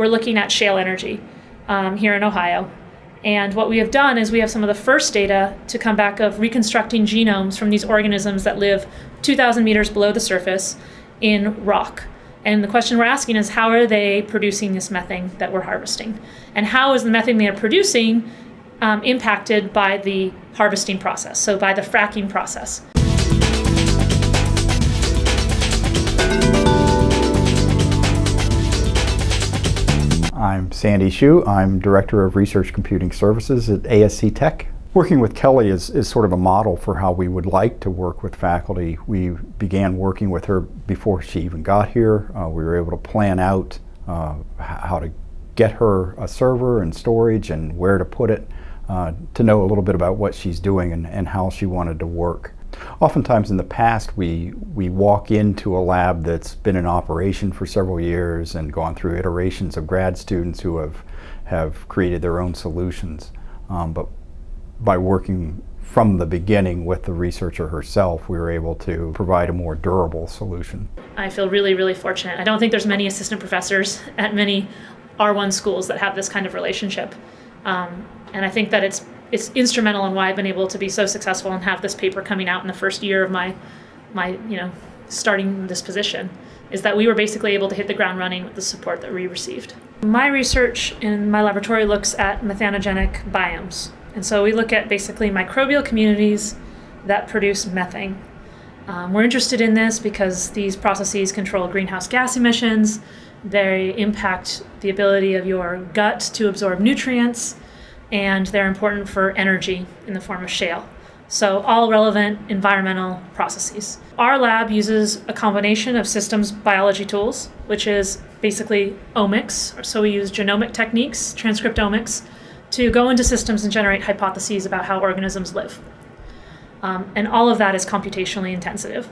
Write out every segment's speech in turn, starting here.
we're looking at shale energy here in Ohio. And what we have done is we have some of the first data to come back of reconstructing genomes from these organisms that live 2,000 meters below the surface in rock. And the question we're asking is, how are they producing this methane that we're harvesting? And how is the methane they are producing impacted by the harvesting process, so by the fracking process? I'm Sandy Hsu. I'm Director of Research Computing Services at ASC Tech. Working with Kelly is sort of a model for how we would like to work with faculty. We began working with her before she even got here. We were able to plan out how to get her a server and storage and where to put it, to know a little bit about what she's doing and how she wanted to work. Oftentimes in the past we walk into a lab that's been in operation for several years and gone through iterations of grad students who have created their own solutions. But by working from the beginning with the researcher herself, we were able to provide a more durable solution. I feel really, really fortunate. I don't think there's many assistant professors at many R1 schools that have this kind of relationship. And I think that it's instrumental in why I've been able to be so successful and have this paper coming out in the first year of my starting this position, is that we were basically able to hit the ground running with the support that we received. My research in my laboratory looks at methanogenic biomes. And so we look at basically microbial communities that produce methane. We're interested in this because these processes control greenhouse gas emissions. They impact the ability of your gut to absorb nutrients, and they're important for energy in the form of shale. So all relevant environmental processes. Our lab uses a combination of systems biology tools, which is basically omics. So we use genomic techniques, transcriptomics, to go into systems and generate hypotheses about how organisms live. And all of that is computationally intensive.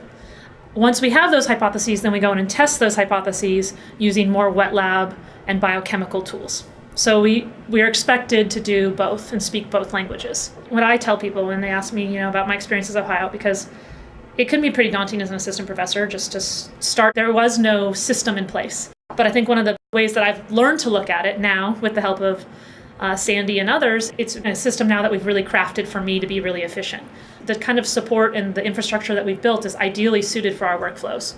Once we have those hypotheses, then we go in and test those hypotheses using more wet lab and biochemical tools. So we are expected to do both and speak both languages. What I tell people when they ask me, about my experiences at Ohio, because it can be pretty daunting as an assistant professor just to start. There was no system in place. But I think one of the ways that I've learned to look at it now, with the help of Sandy and others, it's a system now that we've really crafted for me to be really efficient. The kind of support and the infrastructure that we've built is ideally suited for our workflows.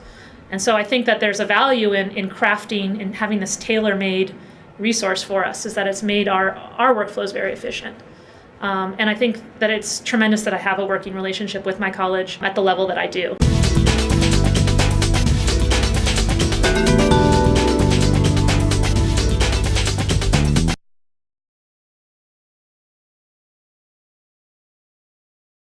And so I think that there's a value in crafting and having this tailor-made resource for us, is that it's made our workflows very efficient. And I think that it's tremendous that I have a working relationship with my college at the level that I do.